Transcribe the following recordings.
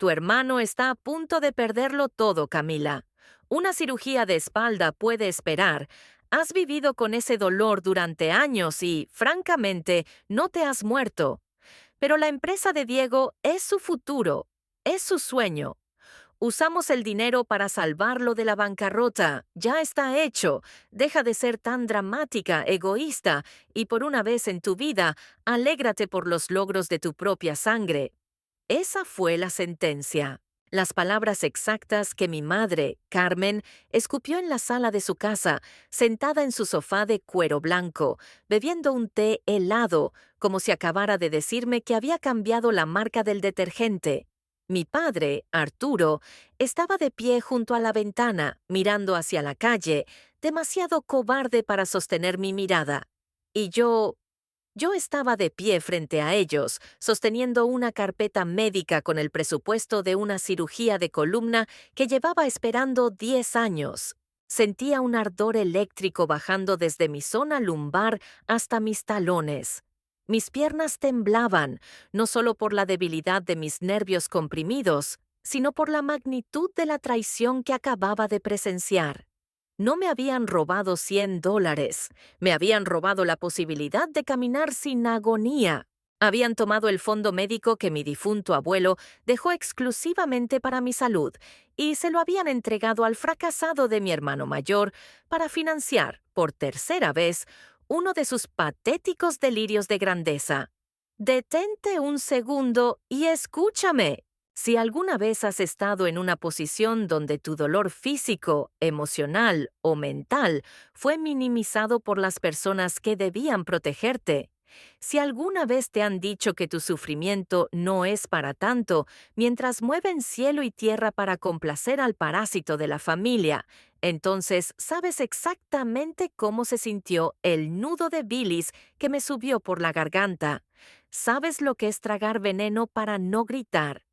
Tu hermano está a punto de perderlo todo, Camila. Una cirugía de espalda puede esperar. Has vivido con ese dolor durante años y, francamente, no te has muerto. Pero la empresa de Diego es su futuro, es su sueño. Usamos el dinero para salvarlo de la bancarrota. Ya está hecho. Deja de ser tan dramática, egoísta, y por una vez en tu vida, alégrate por los logros de tu propia sangre. Esa fue la sentencia. Las palabras exactas que mi madre, Carmen, escupió en la sala de su casa, sentada en su sofá de cuero blanco, bebiendo un té helado, como si acabara de decirme que había cambiado la marca del detergente. Mi padre, Arturo, estaba de pie junto a la ventana, mirando hacia la calle, demasiado cobarde para sostener mi mirada. Y yo estaba de pie frente a ellos, sosteniendo una carpeta médica con el presupuesto de una cirugía de columna que llevaba esperando 10 años. Sentía un ardor eléctrico bajando desde mi zona lumbar hasta mis talones. Mis piernas temblaban, no solo por la debilidad de mis nervios comprimidos, sino por la magnitud de la traición que acababa de presenciar. No me habían robado $100, me habían robado la posibilidad de caminar sin agonía. Habían tomado el fondo médico que mi difunto abuelo dejó exclusivamente para mi salud y se lo habían entregado al fracasado de mi hermano mayor para financiar, por tercera vez, uno de sus patéticos delirios de grandeza. Detente un segundo y escúchame. Si alguna vez has estado en una posición donde tu dolor físico, emocional o mental fue minimizado por las personas que debían protegerte, si alguna vez te han dicho que tu sufrimiento no es para tanto, mientras mueven cielo y tierra para complacer al parásito de la familia, entonces sabes exactamente cómo se sintió el nudo de bilis que me subió por la garganta. Sabes lo que es tragar veneno para no gritar.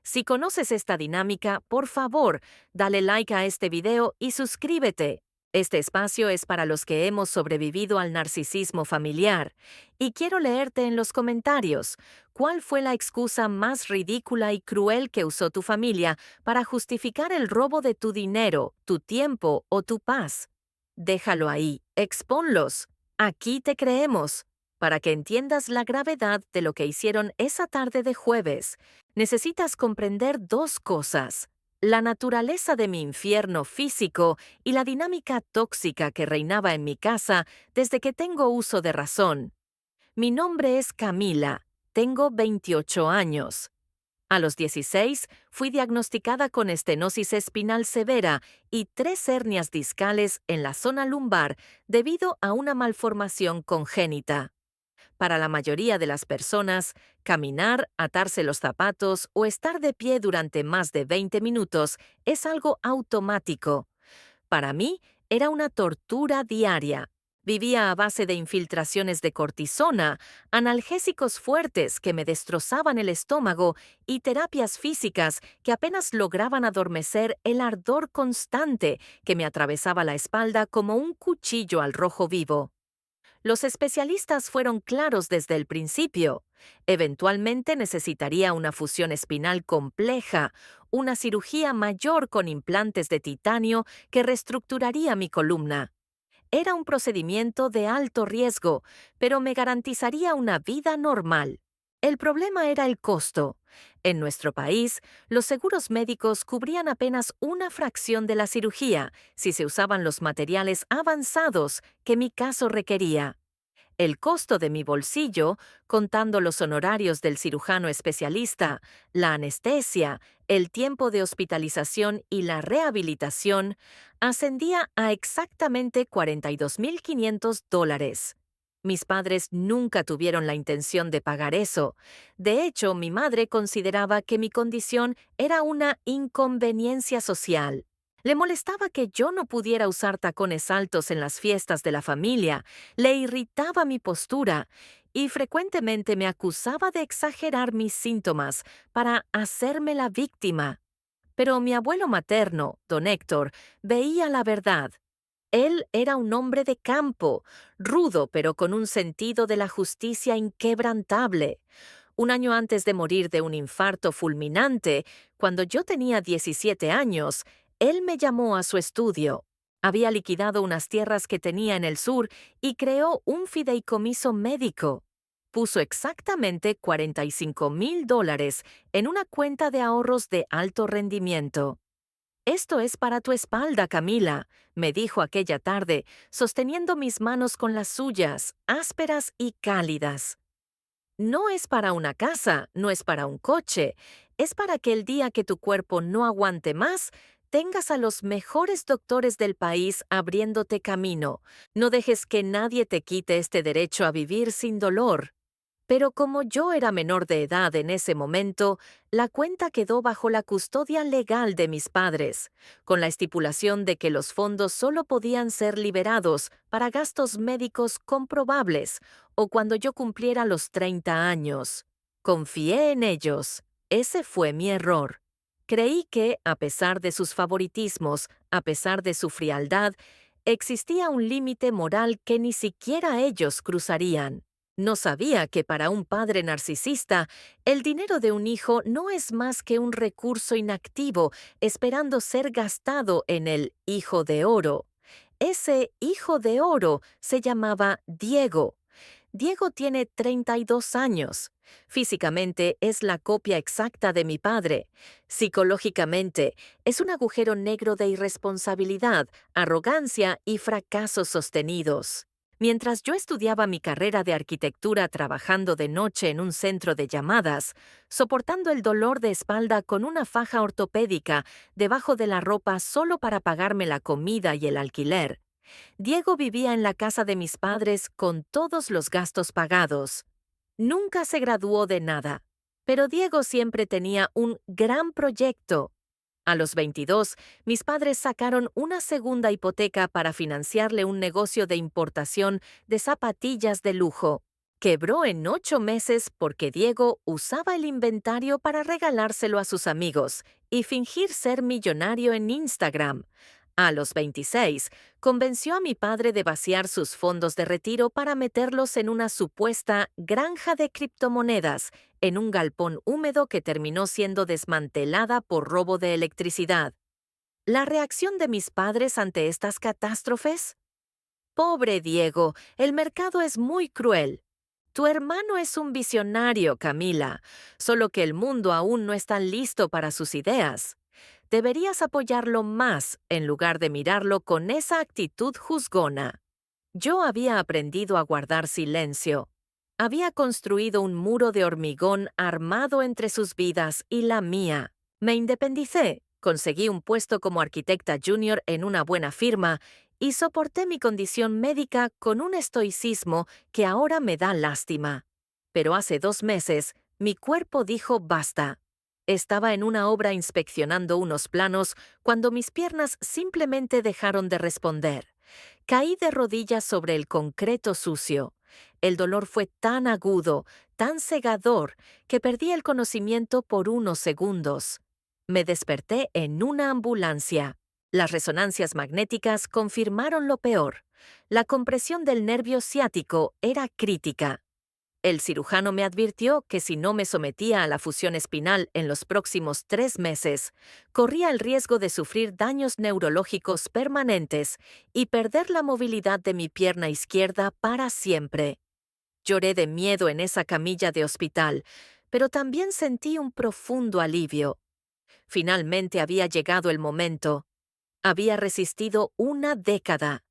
Si conoces esta dinámica, por favor, dale like a este video y suscríbete. Este espacio es para los que hemos sobrevivido al narcisismo familiar. Y quiero leerte en los comentarios, ¿cuál fue la excusa más ridícula y cruel que usó tu familia para justificar el robo de tu dinero, tu tiempo o tu paz? Déjalo ahí, expónlos. Aquí te creemos. Para que entiendas la gravedad de lo que hicieron esa tarde de jueves, necesitas comprender dos cosas: la naturaleza de mi infierno físico y la dinámica tóxica que reinaba en mi casa desde que tengo uso de razón. Mi nombre es Camila, tengo 28 años. A los 16 fui diagnosticada con estenosis espinal severa y 3 hernias discales en la zona lumbar debido a una malformación congénita. Para la mayoría de las personas, caminar, atarse los zapatos o estar de pie durante más de 20 minutos es algo automático. Para mí, era una tortura diaria. Vivía a base de infiltraciones de cortisona, analgésicos fuertes que me destrozaban el estómago y terapias físicas que apenas lograban adormecer el ardor constante que me atravesaba la espalda como un cuchillo al rojo vivo. Los especialistas fueron claros desde el principio. Eventualmente necesitaría una fusión espinal compleja, una cirugía mayor con implantes de titanio que reestructuraría mi columna. Era un procedimiento de alto riesgo, pero me garantizaría una vida normal. El problema era el costo. En nuestro país, los seguros médicos cubrían apenas una fracción de la cirugía si se usaban los materiales avanzados que mi caso requería. El costo de mi bolsillo, contando los honorarios del cirujano especialista, la anestesia, el tiempo de hospitalización y la rehabilitación, ascendía a exactamente $42,500. Mis padres nunca tuvieron la intención de pagar eso. De hecho, mi madre consideraba que mi condición era una inconveniencia social. Le molestaba que yo no pudiera usar tacones altos en las fiestas de la familia, le irritaba mi postura y frecuentemente me acusaba de exagerar mis síntomas para hacerme la víctima. Pero mi abuelo materno, don Héctor, veía la verdad. Él era un hombre de campo, rudo pero con un sentido de la justicia inquebrantable. Un año antes de morir de un infarto fulminante, cuando yo tenía 17 años, él me llamó a su estudio. Había liquidado unas tierras que tenía en el sur y creó un fideicomiso médico. Puso exactamente $45,000 en una cuenta de ahorros de alto rendimiento. Esto es para tu espalda, Camila, me dijo aquella tarde, sosteniendo mis manos con las suyas, ásperas y cálidas. No es para una casa, no es para un coche, es para que el día que tu cuerpo no aguante más, tengas a los mejores doctores del país abriéndote camino. No dejes que nadie te quite este derecho a vivir sin dolor. Pero como yo era menor de edad en ese momento, la cuenta quedó bajo la custodia legal de mis padres, con la estipulación de que los fondos solo podían ser liberados para gastos médicos comprobables o cuando yo cumpliera los 30 años. Confié en ellos. Ese fue mi error. Creí que, a pesar de sus favoritismos, a pesar de su frialdad, existía un límite moral que ni siquiera ellos cruzarían. No sabía que para un padre narcisista, el dinero de un hijo no es más que un recurso inactivo esperando ser gastado en el hijo de oro. Ese hijo de oro se llamaba Diego. Diego tiene 32 años. Físicamente es la copia exacta de mi padre. Psicológicamente es un agujero negro de irresponsabilidad, arrogancia y fracasos sostenidos. Mientras yo estudiaba mi carrera de arquitectura trabajando de noche en un centro de llamadas, soportando el dolor de espalda con una faja ortopédica debajo de la ropa solo para pagarme la comida y el alquiler, Diego vivía en la casa de mis padres con todos los gastos pagados. Nunca se graduó de nada, pero Diego siempre tenía un gran proyecto. A los 22, mis padres sacaron una segunda hipoteca para financiarle un negocio de importación de zapatillas de lujo. Quebró en 8 meses porque Diego usaba el inventario para regalárselo a sus amigos y fingir ser millonario en Instagram. A los 26, convenció a mi padre de vaciar sus fondos de retiro para meterlos en una supuesta granja de criptomonedas, en un galpón húmedo que terminó siendo desmantelada por robo de electricidad. ¿La reacción de mis padres ante estas catástrofes? Pobre Diego, el mercado es muy cruel. Tu hermano es un visionario, Camila, solo que el mundo aún no está listo para sus ideas. Deberías apoyarlo más en lugar de mirarlo con esa actitud juzgona. Yo había aprendido a guardar silencio. Había construido un muro de hormigón armado entre sus vidas y la mía. Me independicé, conseguí un puesto como arquitecta junior en una buena firma y soporté mi condición médica con un estoicismo que ahora me da lástima. Pero hace 2 meses, mi cuerpo dijo basta. Estaba en una obra inspeccionando unos planos cuando mis piernas simplemente dejaron de responder. Caí de rodillas sobre el concreto sucio. El dolor fue tan agudo, tan cegador, que perdí el conocimiento por unos segundos. Me desperté en una ambulancia. Las resonancias magnéticas confirmaron lo peor. La compresión del nervio ciático era crítica. El cirujano me advirtió que si no me sometía a la fusión espinal en los próximos 3 meses, corría el riesgo de sufrir daños neurológicos permanentes y perder la movilidad de mi pierna izquierda para siempre. Lloré de miedo en esa camilla de hospital, pero también sentí un profundo alivio. Finalmente había llegado el momento. Había resistido una década.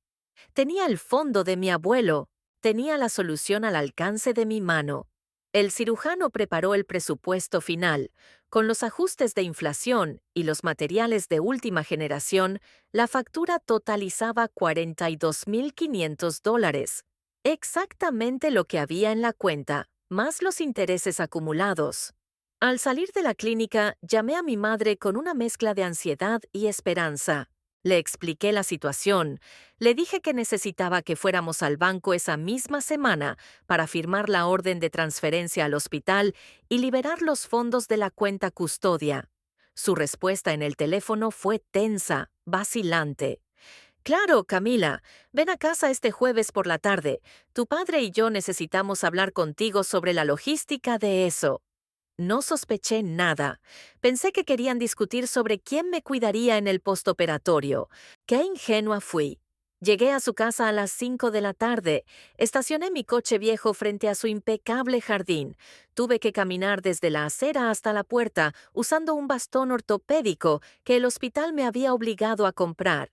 Tenía el fondo de mi abuelo. Tenía la solución al alcance de mi mano. El cirujano preparó el presupuesto final. Con los ajustes de inflación y los materiales de última generación, la factura totalizaba $42,500. Exactamente lo que había en la cuenta, más los intereses acumulados. Al salir de la clínica, llamé a mi madre con una mezcla de ansiedad y esperanza. Le expliqué la situación. Le dije que necesitaba que fuéramos al banco esa misma semana para firmar la orden de transferencia al hospital y liberar los fondos de la cuenta custodia. Su respuesta en el teléfono fue tensa, vacilante. Claro, Camila, ven a casa este jueves por la tarde. Tu padre y yo necesitamos hablar contigo sobre la logística de eso. No sospeché nada. Pensé que querían discutir sobre quién me cuidaría en el postoperatorio. Qué ingenua fui. Llegué a su casa a las 5 de la tarde. Estacioné mi coche viejo frente a su impecable jardín. Tuve que caminar desde la acera hasta la puerta usando un bastón ortopédico que el hospital me había obligado a comprar.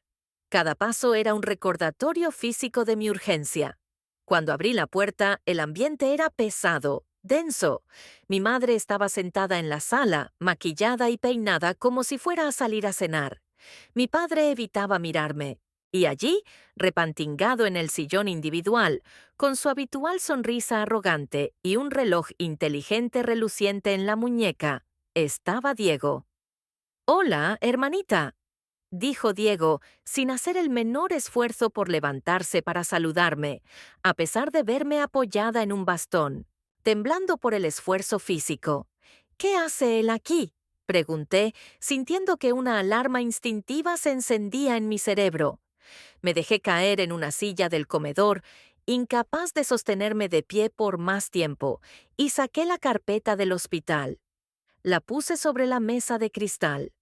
Cada paso era un recordatorio físico de mi urgencia. Cuando abrí la puerta, el ambiente era pesado, denso. Mi madre estaba sentada en la sala, maquillada y peinada como si fuera a salir a cenar. Mi padre evitaba mirarme. Y allí, repantingado en el sillón individual, con su habitual sonrisa arrogante y un reloj inteligente reluciente en la muñeca, estaba Diego. «Hola, hermanita», dijo Diego, sin hacer el menor esfuerzo por levantarse para saludarme, a pesar de verme apoyada en un bastón, temblando por el esfuerzo físico. «¿Qué hace él aquí?», pregunté, sintiendo que una alarma instintiva se encendía en mi cerebro. Me dejé caer en una silla del comedor, incapaz de sostenerme de pie por más tiempo, y saqué la carpeta del hospital. La puse sobre la mesa de cristal.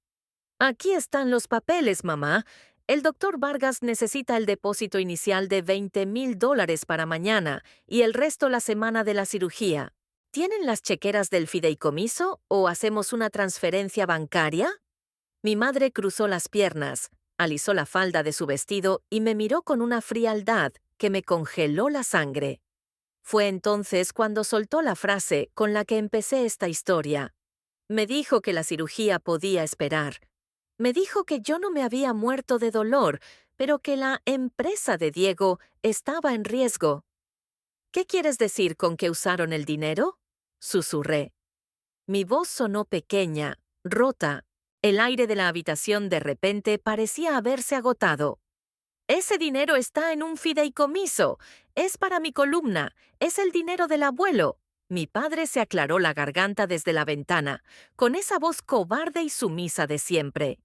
«Aquí están los papeles, mamá. El doctor Vargas necesita el depósito inicial de $20,000 para mañana y el resto la semana de la cirugía. ¿Tienen las chequeras del fideicomiso o hacemos una transferencia bancaria?» Mi madre cruzó las piernas, alisó la falda de su vestido y me miró con una frialdad que me congeló la sangre. Fue entonces cuando soltó la frase con la que empecé esta historia. Me dijo que la cirugía podía esperar. Me dijo que yo no me había muerto de dolor, pero que la empresa de Diego estaba en riesgo. «¿Qué quieres decir con que usaron el dinero?», susurré. Mi voz sonó pequeña, rota. El aire de la habitación de repente parecía haberse agotado. «Ese dinero está en un fideicomiso. Es para mi columna. Es el dinero del abuelo». Mi padre se aclaró la garganta desde la ventana, con esa voz cobarde y sumisa de siempre.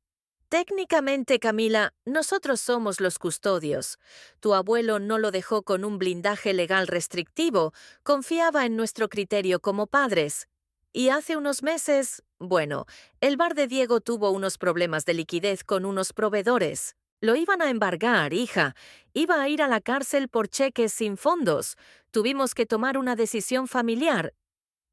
«Técnicamente, Camila, nosotros somos los custodios. Tu abuelo no lo dejó con un blindaje legal restrictivo, confiaba en nuestro criterio como padres. Y hace unos meses, bueno, el bar de Diego tuvo unos problemas de liquidez con unos proveedores. Lo iban a embargar, hija. Iba a ir a la cárcel por cheques sin fondos. Tuvimos que tomar una decisión familiar».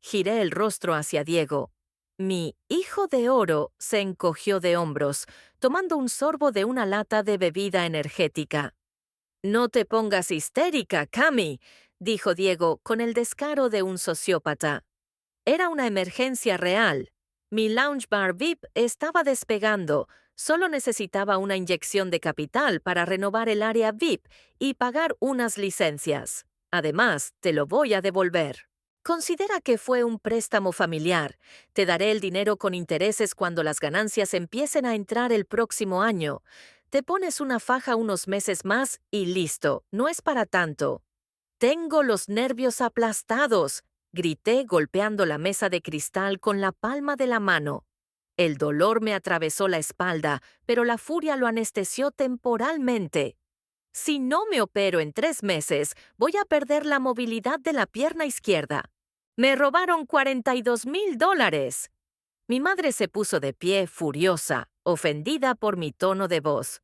Giré el rostro hacia Diego. Mi hijo de oro se encogió de hombros, tomando un sorbo de una lata de bebida energética. «No te pongas histérica, Cami», dijo Diego con el descaro de un sociópata. Era una emergencia real. Mi lounge bar VIP estaba despegando. Solo necesitaba una inyección de capital para renovar el área VIP y pagar unas licencias. Además, te lo voy a devolver. Considera que fue un préstamo familiar. Te daré el dinero con intereses cuando las ganancias empiecen a entrar el próximo año. Te pones una faja unos meses más y listo, no es para tanto. «Tengo los nervios aplastados», grité golpeando la mesa de cristal con la palma de la mano. El dolor me atravesó la espalda, pero la furia lo anestesió temporalmente. «Si no me opero en 3 meses, voy a perder la movilidad de la pierna izquierda. Me robaron $42,000. Mi madre se puso de pie, furiosa, ofendida por mi tono de voz.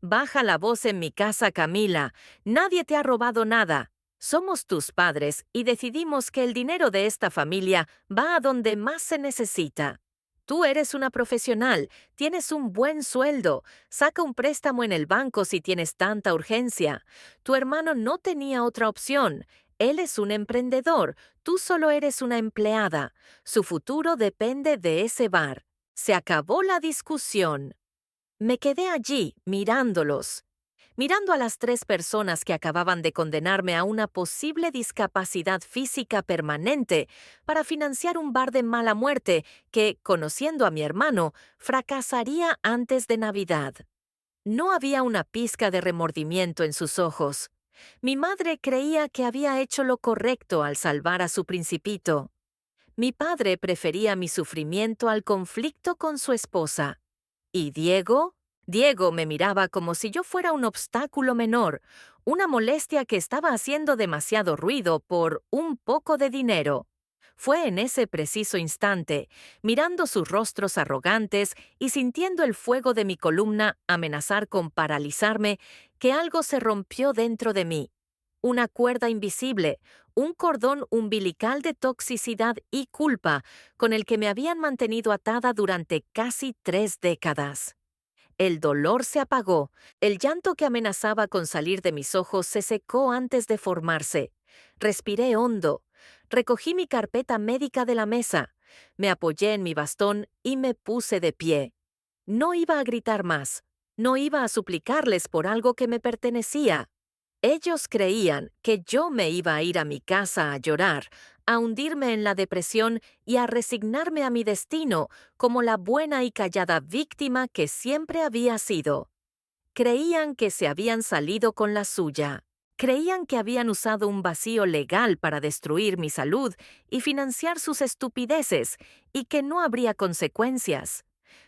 «Baja la voz en mi casa, Camila. Nadie te ha robado nada. Somos tus padres y decidimos que el dinero de esta familia va a donde más se necesita. Tú eres una profesional, tienes un buen sueldo, saca un préstamo en el banco si tienes tanta urgencia. Tu hermano no tenía otra opción. Él es un emprendedor, tú solo eres una empleada. Su futuro depende de ese bar. Se acabó la discusión». Me quedé allí, mirándolos, mirando a las 3 personas que acababan de condenarme a una posible discapacidad física permanente para financiar un bar de mala muerte que, conociendo a mi hermano, fracasaría antes de Navidad. No había una pizca de remordimiento en sus ojos. Mi madre creía que había hecho lo correcto al salvar a su principito. Mi padre prefería mi sufrimiento al conflicto con su esposa. ¿Y Diego? Diego me miraba como si yo fuera un obstáculo menor, una molestia que estaba haciendo demasiado ruido por un poco de dinero. Fue en ese preciso instante, mirando sus rostros arrogantes y sintiendo el fuego de mi columna amenazar con paralizarme, que algo se rompió dentro de mí. Una cuerda invisible, un cordón umbilical de toxicidad y culpa con el que me habían mantenido atada durante casi 3 décadas. El dolor se apagó, el llanto que amenazaba con salir de mis ojos se secó antes de formarse. Respiré hondo, recogí mi carpeta médica de la mesa, me apoyé en mi bastón y me puse de pie. No iba a gritar más, no iba a suplicarles por algo que me pertenecía. Ellos creían que yo me iba a ir a mi casa a llorar, a hundirme en la depresión y a resignarme a mi destino como la buena y callada víctima que siempre había sido. Creían que se habían salido con la suya. Creían que habían usado un vacío legal para destruir mi salud y financiar sus estupideces y que no habría consecuencias.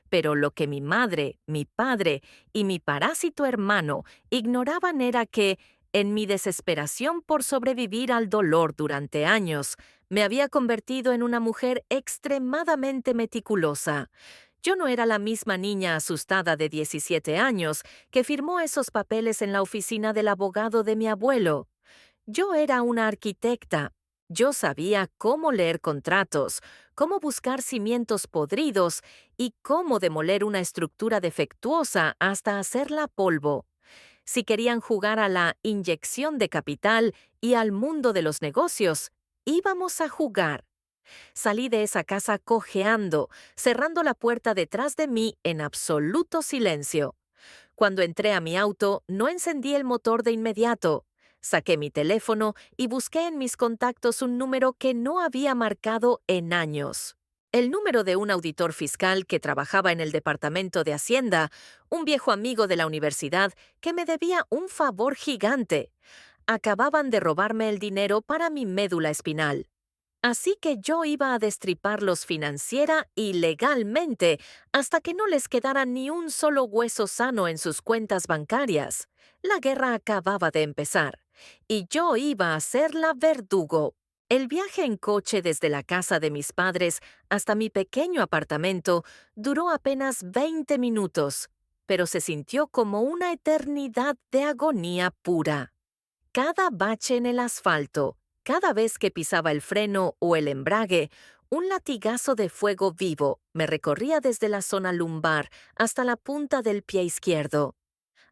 Pero lo que mi madre, mi padre y mi parásito hermano ignoraban era que, en mi desesperación por sobrevivir al dolor durante años, me había convertido en una mujer extremadamente meticulosa. Yo no era la misma niña asustada de 17 años que firmó esos papeles en la oficina del abogado de mi abuelo. Yo era una arquitecta. Yo sabía cómo leer contratos, cómo buscar cimientos podridos y cómo demoler una estructura defectuosa hasta hacerla polvo. Si querían jugar a la inyección de capital y al mundo de los negocios, íbamos a jugar. Salí de esa casa cojeando, cerrando la puerta detrás de mí en absoluto silencio. Cuando entré a mi auto, no encendí el motor de inmediato. Saqué mi teléfono y busqué en mis contactos un número que no había marcado en años. El número de un auditor fiscal que trabajaba en el Departamento de Hacienda, un viejo amigo de la universidad que me debía un favor gigante. Acababan de robarme el dinero para mi médula espinal. Así que yo iba a destriparlos financiera y legalmente hasta que no les quedara ni un solo hueso sano en sus cuentas bancarias. La guerra acababa de empezar, y yo iba a ser la verdugo. El viaje en coche desde la casa de mis padres hasta mi pequeño apartamento duró apenas 20 minutos, pero se sintió como una eternidad de agonía pura. Cada bache en el asfalto, cada vez que pisaba el freno o el embrague, un latigazo de fuego vivo me recorría desde la zona lumbar hasta la punta del pie izquierdo.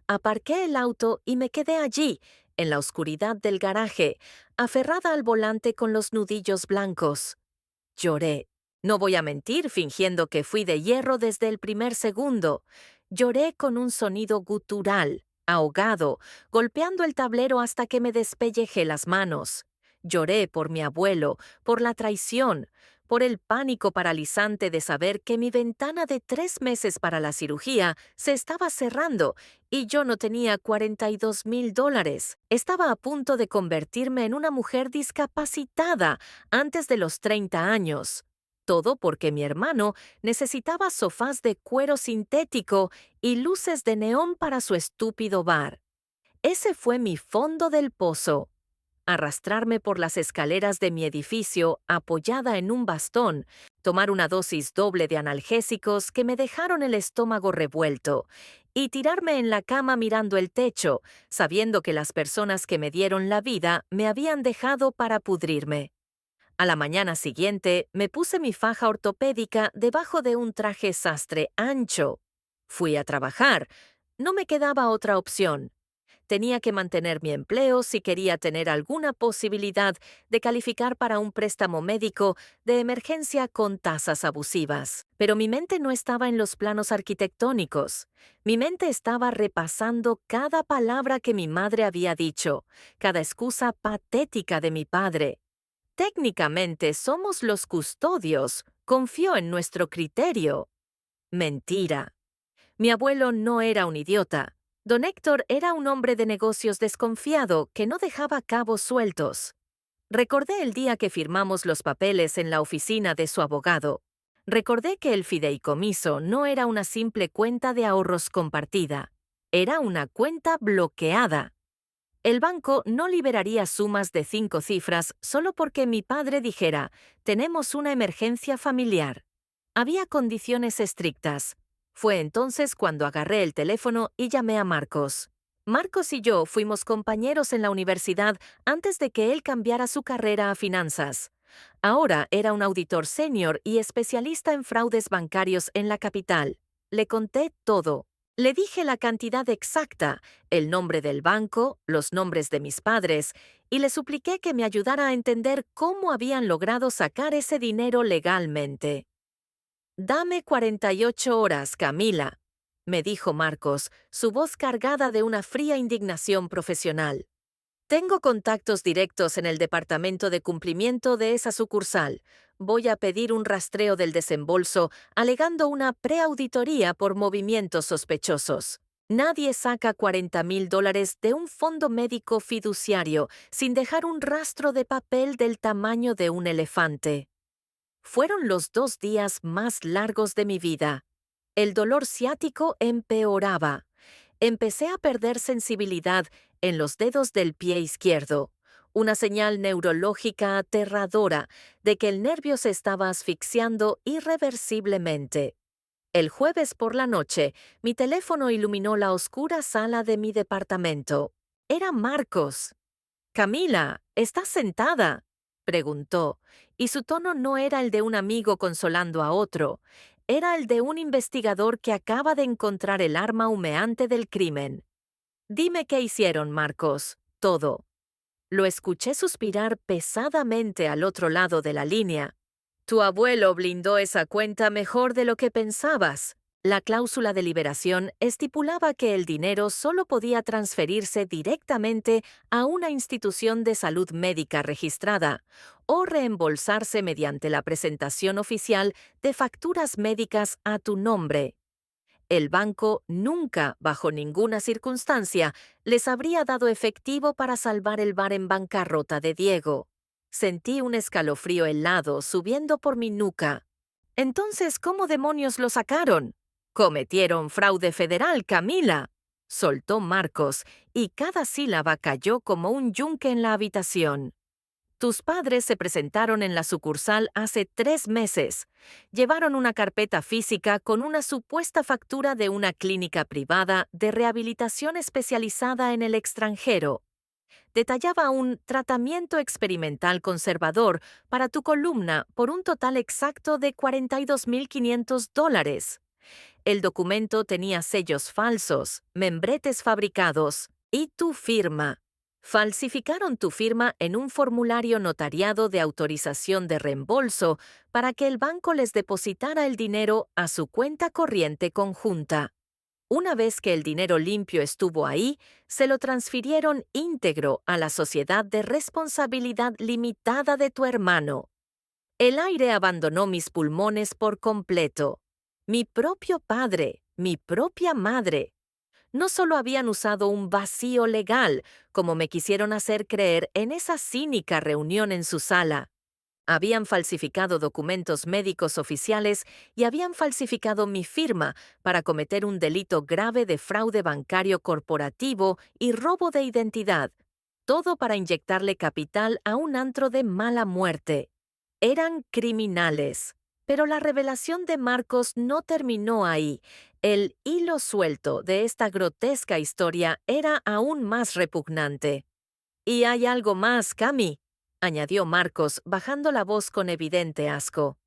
Aparqué el auto y me quedé allí, en la oscuridad del garaje, aferrada al volante con los nudillos blancos. Lloré. No voy a mentir fingiendo que fui de hierro desde el primer segundo. Lloré con un sonido gutural, ahogado, golpeando el tablero hasta que me despellejé las manos. Lloré por mi abuelo, por la traición, por el pánico paralizante de saber que mi ventana de 3 meses para la cirugía se estaba cerrando y yo no tenía $42,000. Estaba a punto de convertirme en una mujer discapacitada antes de los 30 años. Todo porque mi hermano necesitaba sofás de cuero sintético y luces de neón para su estúpido bar. Ese fue mi fondo del pozo. Arrastrarme por las escaleras de mi edificio apoyada en un bastón, tomar una dosis doble de analgésicos que me dejaron el estómago revuelto, y tirarme en la cama mirando el techo, sabiendo que las personas que me dieron la vida me habían dejado para pudrirme. A la mañana siguiente me puse mi faja ortopédica debajo de un traje sastre ancho. Fui a trabajar. No me quedaba otra opción. Tenía que mantener mi empleo si quería tener alguna posibilidad de calificar para un préstamo médico de emergencia con tasas abusivas. Pero mi mente no estaba en los planos arquitectónicos. Mi mente estaba repasando cada palabra que mi madre había dicho, cada excusa patética de mi padre. Técnicamente somos los custodios. Confío en nuestro criterio. Mentira. Mi abuelo no era un idiota. Don Héctor era un hombre de negocios desconfiado que no dejaba cabos sueltos. Recordé el día que firmamos los papeles en la oficina de su abogado. Recordé que el fideicomiso no era una simple cuenta de ahorros compartida, era una cuenta bloqueada. El banco no liberaría sumas de 5 cifras solo porque mi padre dijera, tenemos una emergencia familiar. Había condiciones estrictas. Fue entonces cuando agarré el teléfono y llamé a Marcos. Marcos y yo fuimos compañeros en la universidad antes de que él cambiara su carrera a finanzas. Ahora era un auditor senior y especialista en fraudes bancarios en la capital. Le conté todo. Le dije la cantidad exacta, el nombre del banco, los nombres de mis padres, y le supliqué que me ayudara a entender cómo habían logrado sacar ese dinero legalmente. Dame 48 horas, Camila, me dijo Marcos, su voz cargada de una fría indignación profesional. Tengo contactos directos en el departamento de cumplimiento de esa sucursal. Voy a pedir un rastreo del desembolso, alegando una preauditoría por movimientos sospechosos. Nadie saca $40,000 de un fondo médico fiduciario sin dejar un rastro de papel del tamaño de un elefante. Fueron los 2 días más largos de mi vida. El dolor ciático empeoraba. Empecé a perder sensibilidad en los dedos del pie izquierdo, una señal neurológica aterradora de que el nervio se estaba asfixiando irreversiblemente. El jueves por la noche, mi teléfono iluminó la oscura sala de mi departamento. Era Marcos. Camila, ¿estás sentada?, preguntó, y su tono no era el de un amigo consolando a otro, era el de un investigador que acaba de encontrar el arma humeante del crimen. Dime qué hicieron, Marcos. Todo. Lo escuché suspirar pesadamente al otro lado de la línea. Tu abuelo blindó esa cuenta mejor de lo que pensabas. La cláusula de liberación estipulaba que el dinero solo podía transferirse directamente a una institución de salud médica registrada o reembolsarse mediante la presentación oficial de facturas médicas a tu nombre. El banco nunca, bajo ninguna circunstancia, les habría dado efectivo para salvar el bar en bancarrota de Diego. Sentí un escalofrío helado subiendo por mi nuca. Entonces, ¿cómo demonios lo sacaron? Cometieron fraude federal, Camila, soltó Marcos, y cada sílaba cayó como un yunque en la habitación. Tus padres se presentaron en la sucursal hace 3 meses. Llevaron una carpeta física con una supuesta factura de una clínica privada de rehabilitación especializada en el extranjero. Detallaba un tratamiento experimental conservador para tu columna por un total exacto de $42,500. El documento tenía sellos falsos, membretes fabricados y tu firma. Falsificaron tu firma en un formulario notariado de autorización de reembolso para que el banco les depositara el dinero a su cuenta corriente conjunta. Una vez que el dinero limpio estuvo ahí, se lo transfirieron íntegro a la sociedad de responsabilidad limitada de tu hermano. El aire abandonó mis pulmones por completo. Mi propio padre, mi propia madre. No solo habían usado un vacío legal, como me quisieron hacer creer en esa cínica reunión en su sala. Habían falsificado documentos médicos oficiales y habían falsificado mi firma para cometer un delito grave de fraude bancario corporativo y robo de identidad. Todo para inyectarle capital a un antro de mala muerte. Eran criminales. Pero la revelación de Marcos no terminó ahí. El hilo suelto de esta grotesca historia era aún más repugnante. Y hay algo más, Cami, añadió Marcos, bajando la voz con evidente asco.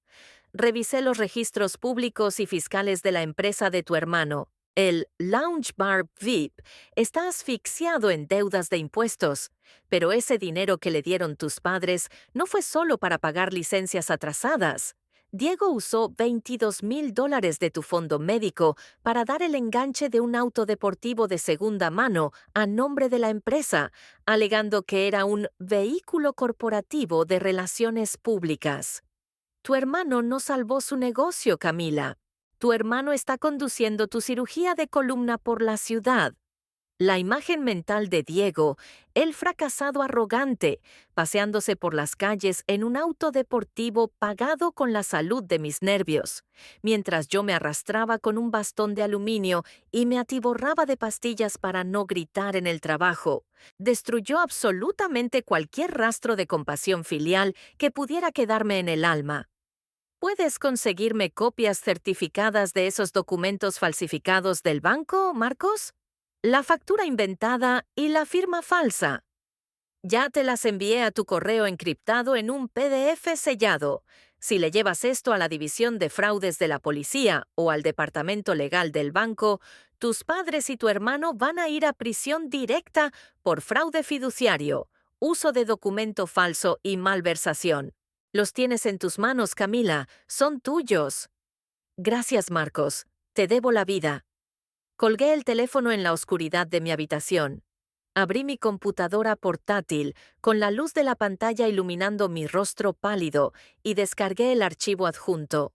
Revisé los registros públicos y fiscales de la empresa de tu hermano. El Lounge Bar VIP está asfixiado en deudas de impuestos, pero ese dinero que le dieron tus padres no fue solo para pagar licencias atrasadas. Diego usó $22,000 de tu fondo médico para dar el enganche de un auto deportivo de segunda mano a nombre de la empresa, alegando que era un vehículo corporativo de relaciones públicas. Tu hermano no salvó su negocio, Camila. Tu hermano está conduciendo tu cirugía de columna por la ciudad. La imagen mental de Diego, el fracasado arrogante, paseándose por las calles en un auto deportivo pagado con la salud de mis nervios, mientras yo me arrastraba con un bastón de aluminio y me atiborraba de pastillas para no gritar en el trabajo, destruyó absolutamente cualquier rastro de compasión filial que pudiera quedarme en el alma. ¿Puedes conseguirme copias certificadas de esos documentos falsificados del banco, Marcos? La factura inventada y la firma falsa. Ya te las envié a tu correo encriptado en un PDF sellado. Si le llevas esto a la División de Fraudes de la Policía o al Departamento Legal del banco, tus padres y tu hermano van a ir a prisión directa por fraude fiduciario, uso de documento falso y malversación. Los tienes en tus manos, Camila. Son tuyos. Gracias, Marcos. Te debo la vida. Colgué el teléfono en la oscuridad de mi habitación. Abrí mi computadora portátil, con la luz de la pantalla iluminando mi rostro pálido, y descargué el archivo adjunto.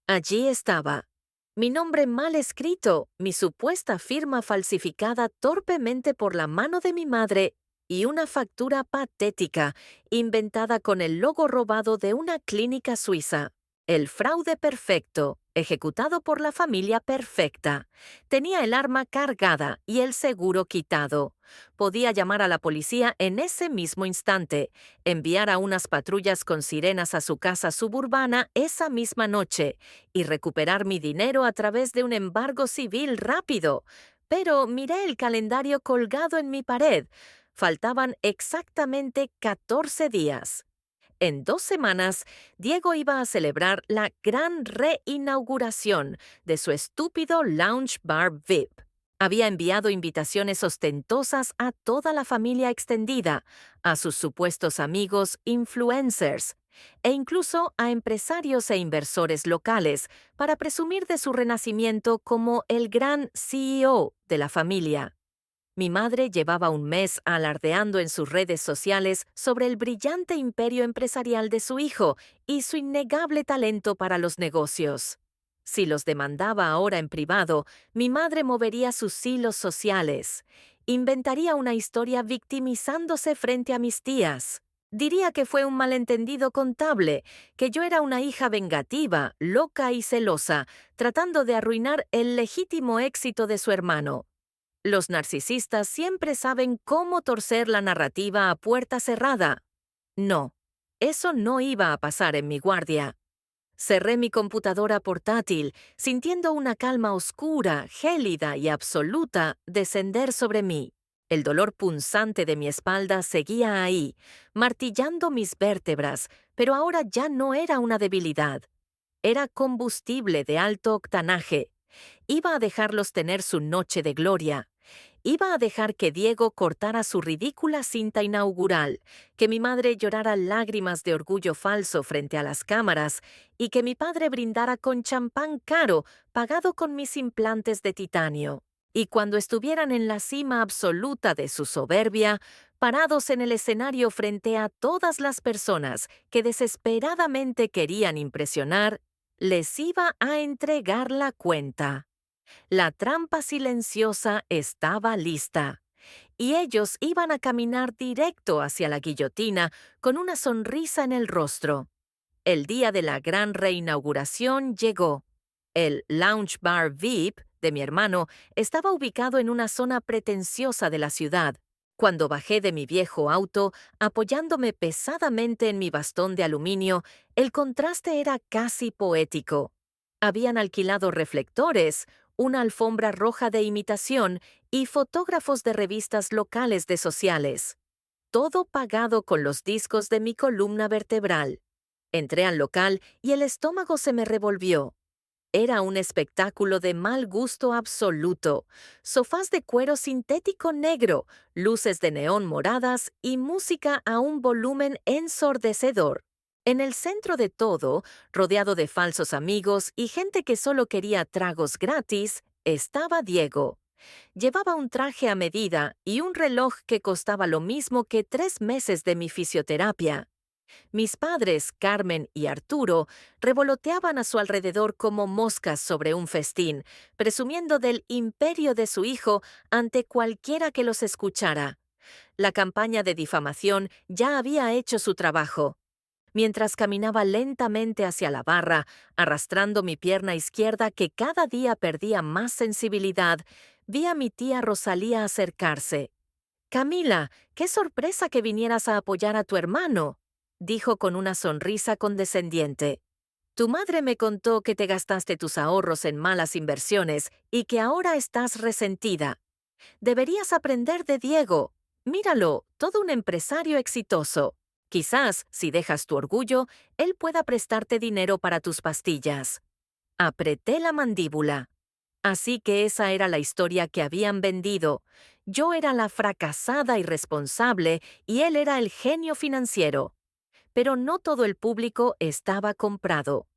Allí estaba. Mi nombre mal escrito, mi supuesta firma falsificada torpemente por la mano de mi madre y una factura patética, inventada con el logo robado de una clínica suiza. El fraude perfecto, ejecutado por la familia perfecta. Tenía el arma cargada y el seguro quitado. Podía llamar a la policía en ese mismo instante, enviar a unas patrullas con sirenas a su casa suburbana esa misma noche y recuperar mi dinero a través de un embargo civil rápido. Pero miré el calendario colgado en mi pared. Faltaban exactamente 14 días. En 2 semanas, Diego iba a celebrar la gran reinauguración de su estúpido lounge bar VIP. Había enviado invitaciones ostentosas a toda la familia extendida, a sus supuestos amigos influencers, e incluso a empresarios e inversores locales para presumir de su renacimiento como el gran CEO de la familia. Mi madre llevaba un mes alardeando en sus redes sociales sobre el brillante imperio empresarial de su hijo y su innegable talento para los negocios. Si los demandaba ahora en privado, mi madre movería sus hilos sociales. Inventaría una historia victimizándose frente a mis tías. Diría que fue un malentendido contable, que yo era una hija vengativa, loca y celosa, tratando de arruinar el legítimo éxito de su hermano. Los narcisistas siempre saben cómo torcer la narrativa a puerta cerrada. No, eso no iba a pasar en mi guardia. Cerré mi computadora portátil, sintiendo una calma oscura, gélida y absoluta descender sobre mí. El dolor punzante de mi espalda seguía ahí, martillando mis vértebras, pero ahora ya no era una debilidad. Era combustible de alto octanaje. Iba a dejarlos tener su noche de gloria. Iba a dejar que Diego cortara su ridícula cinta inaugural, que mi madre llorara lágrimas de orgullo falso frente a las cámaras y que mi padre brindara con champán caro pagado con mis implantes de titanio. Y cuando estuvieran en la cima absoluta de su soberbia, parados en el escenario frente a todas las personas que desesperadamente querían impresionar, les iba a entregar la cuenta. La trampa silenciosa estaba lista, y ellos iban a caminar directo hacia la guillotina con una sonrisa en el rostro. El día de la gran reinauguración llegó. El Lounge Bar VIP de mi hermano estaba ubicado en una zona pretenciosa de la ciudad. Cuando bajé de mi viejo auto, apoyándome pesadamente en mi bastón de aluminio, el contraste era casi poético. Habían alquilado reflectores, una alfombra roja de imitación y fotógrafos de revistas locales de sociales. Todo pagado con los discos de mi columna vertebral. Entré al local y el estómago se me revolvió. Era un espectáculo de mal gusto absoluto. Sofás de cuero sintético negro, luces de neón moradas y música a un volumen ensordecedor. En el centro de todo, rodeado de falsos amigos y gente que solo quería tragos gratis, estaba Diego. Llevaba un traje a medida y un reloj que costaba lo mismo que 3 meses de mi fisioterapia. Mis padres, Carmen y Arturo, revoloteaban a su alrededor como moscas sobre un festín, presumiendo del imperio de su hijo ante cualquiera que los escuchara. La campaña de difamación ya había hecho su trabajo. Mientras caminaba lentamente hacia la barra, arrastrando mi pierna izquierda que cada día perdía más sensibilidad, vi a mi tía Rosalía acercarse. Camila, qué sorpresa que vinieras a apoyar a tu hermano, dijo con una sonrisa condescendiente. Tu madre me contó que te gastaste tus ahorros en malas inversiones y que ahora estás resentida. Deberías aprender de Diego. Míralo, todo un empresario exitoso. Quizás, si dejas tu orgullo, él pueda prestarte dinero para tus pastillas. Apreté la mandíbula. Así que esa era la historia que habían vendido. Yo era la fracasada irresponsable y él era el genio financiero. Pero no todo el público estaba comprado.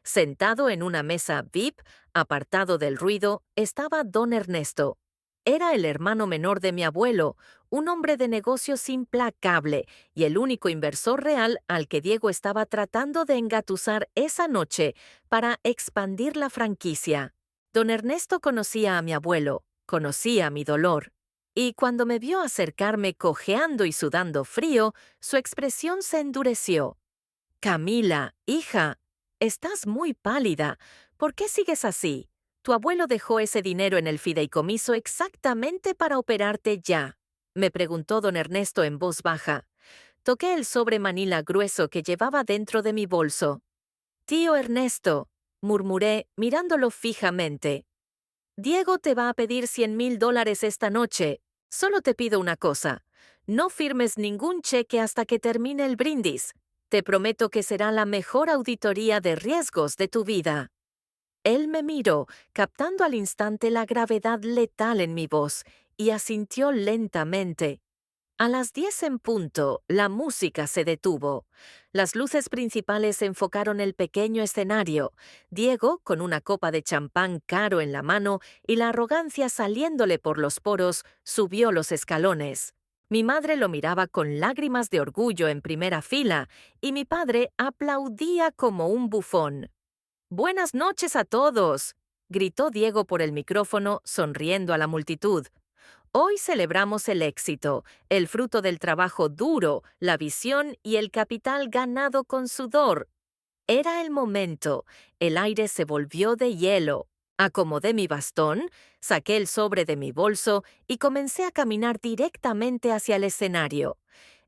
Sentado en una mesa VIP, apartado del ruido, estaba don Ernesto. Era el hermano menor de mi abuelo, un hombre de negocios implacable y el único inversor real al que Diego estaba tratando de engatusar esa noche para expandir la franquicia. Don Ernesto conocía a mi abuelo, conocía mi dolor. Y cuando me vio acercarme cojeando y sudando frío, su expresión se endureció. Camila, hija, estás muy pálida. ¿Por qué sigues así? Tu abuelo dejó ese dinero en el fideicomiso exactamente para operarte ya, me preguntó don Ernesto en voz baja. Toqué el sobre manila grueso que llevaba dentro de mi bolso. Tío Ernesto, murmuré, mirándolo fijamente. Diego te va a pedir $100,000 esta noche. Solo te pido una cosa. No firmes ningún cheque hasta que termine el brindis. Te prometo que será la mejor auditoría de riesgos de tu vida. Él me miró, captando al instante la gravedad letal en mi voz, y asintió lentamente. A las 10 en punto, la música se detuvo. Las luces principales enfocaron el pequeño escenario. Diego, con una copa de champán caro en la mano y la arrogancia saliéndole por los poros, subió los escalones. Mi madre lo miraba con lágrimas de orgullo en primera fila y mi padre aplaudía como un bufón. «Buenas noches a todos», gritó Diego por el micrófono, sonriendo a la multitud. Hoy celebramos el éxito, el fruto del trabajo duro, la visión y el capital ganado con sudor. Era el momento. El aire se volvió de hielo. Acomodé mi bastón, saqué el sobre de mi bolso y comencé a caminar directamente hacia el escenario.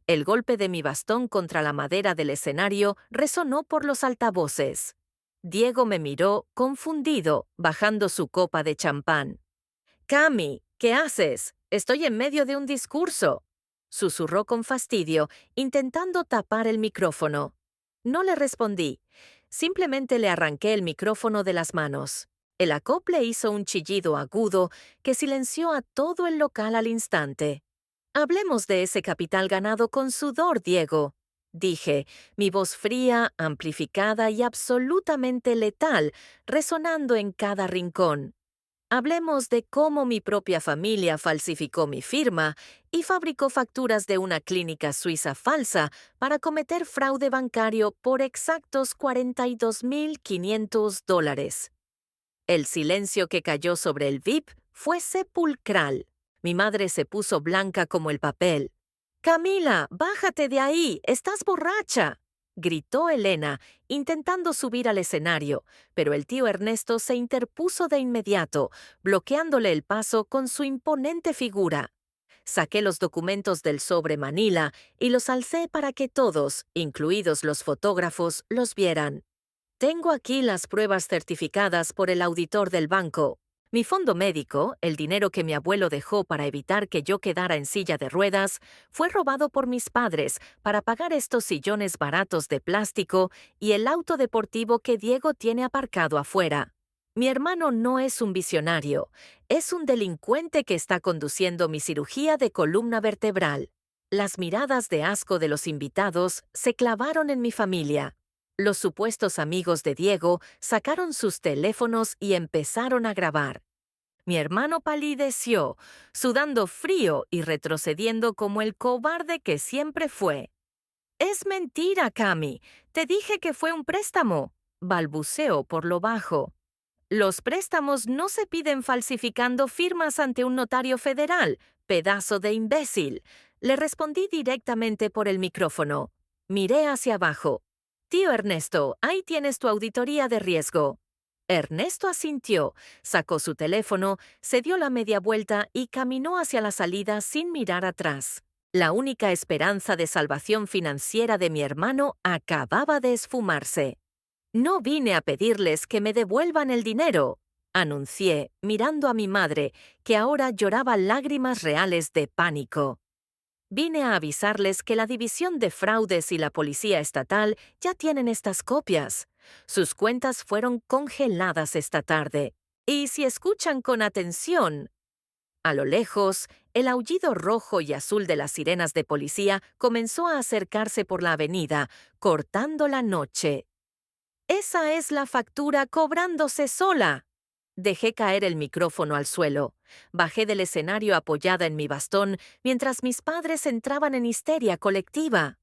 El golpe de mi bastón contra la madera del escenario resonó por los altavoces. Diego me miró, confundido, bajando su copa de champán. «Cami, ¿qué haces? Estoy en medio de un discurso», susurró con fastidio, intentando tapar el micrófono. No le respondí. Simplemente le arranqué el micrófono de las manos. El acople hizo un chillido agudo que silenció a todo el local al instante. «Hablemos de ese capital ganado con sudor, Diego», dije, mi voz fría, amplificada y absolutamente letal, resonando en cada rincón. Hablemos de cómo mi propia familia falsificó mi firma y fabricó facturas de una clínica suiza falsa para cometer fraude bancario por exactos $42,500. El silencio que cayó sobre el VIP fue sepulcral. Mi madre se puso blanca como el papel. «Camila, bájate de ahí, estás borracha», gritó Elena, intentando subir al escenario, pero el tío Ernesto se interpuso de inmediato, bloqueándole el paso con su imponente figura. Saqué los documentos del sobre Manila y los alcé para que todos, incluidos los fotógrafos, los vieran. Tengo aquí las pruebas certificadas por el auditor del banco. Mi fondo médico, el dinero que mi abuelo dejó para evitar que yo quedara en silla de ruedas, fue robado por mis padres para pagar estos sillones baratos de plástico y el auto deportivo que Diego tiene aparcado afuera. Mi hermano no es un visionario, es un delincuente que está conduciendo mi cirugía de columna vertebral. Las miradas de asco de los invitados se clavaron en mi familia. Los supuestos amigos de Diego sacaron sus teléfonos y empezaron a grabar. Mi hermano palideció, sudando frío y retrocediendo como el cobarde que siempre fue. Es mentira, Cami. Te dije que fue un préstamo. Balbuceó por lo bajo. Los préstamos no se piden falsificando firmas ante un notario federal, pedazo de imbécil. Le respondí directamente por el micrófono. Miré hacia abajo. Tío Ernesto, ahí tienes tu auditoría de riesgo. Ernesto asintió, sacó su teléfono, se dio la media vuelta y caminó hacia la salida sin mirar atrás. La única esperanza de salvación financiera de mi hermano acababa de esfumarse. No vine a pedirles que me devuelvan el dinero, anuncié, mirando a mi madre, que ahora lloraba lágrimas reales de pánico. Vine a avisarles que la División de Fraudes y la Policía Estatal ya tienen estas copias. Sus cuentas fueron congeladas esta tarde. Y si escuchan con atención, a lo lejos, el aullido rojo y azul de las sirenas de policía comenzó a acercarse por la avenida, cortando la noche. Esa es la factura cobrándose sola. Dejé caer el micrófono al suelo. Bajé del escenario apoyada en mi bastón mientras mis padres entraban en histeria colectiva.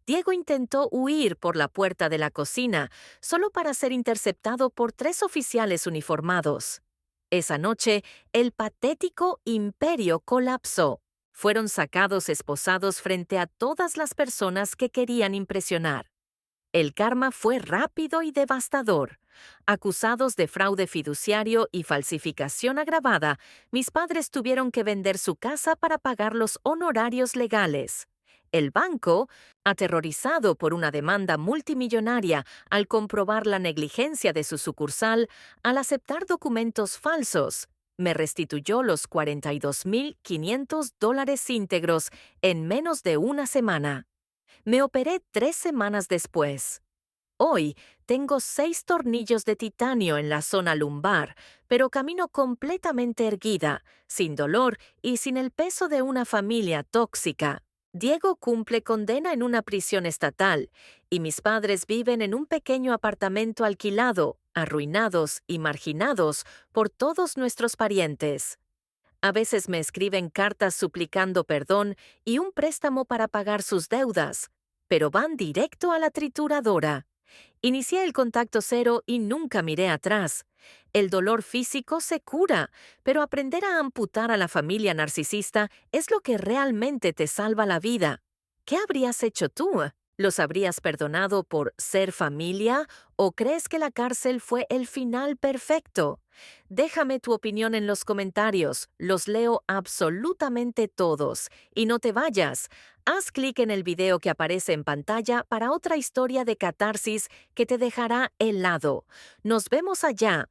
Diego intentó huir por la puerta de la cocina, solo para ser interceptado por 3 oficiales uniformados. Esa noche, el patético imperio colapsó. Fueron sacados esposados frente a todas las personas que querían impresionar. El karma fue rápido y devastador. Acusados de fraude fiduciario y falsificación agravada, mis padres tuvieron que vender su casa para pagar los honorarios legales. El banco, aterrorizado por una demanda multimillonaria al comprobar la negligencia de su sucursal al aceptar documentos falsos, me restituyó los $42,500 íntegros en menos de una semana. Me operé 3 semanas después. Hoy tengo 6 tornillos de titanio en la zona lumbar, pero camino completamente erguida, sin dolor y sin el peso de una familia tóxica. Diego cumple condena en una prisión estatal y mis padres viven en un pequeño apartamento alquilado, arruinados y marginados por todos nuestros parientes. A veces me escriben cartas suplicando perdón y un préstamo para pagar sus deudas, pero van directo a la trituradora. Inicié el contacto cero y nunca miré atrás. El dolor físico se cura, pero aprender a amputar a la familia narcisista es lo que realmente te salva la vida. ¿Qué habrías hecho tú? ¿Los habrías perdonado por ser familia o crees que la cárcel fue el final perfecto? Déjame tu opinión en los comentarios, los leo absolutamente todos. Y no te vayas, haz clic en el video que aparece en pantalla para otra historia de catarsis que te dejará helado. Nos vemos allá.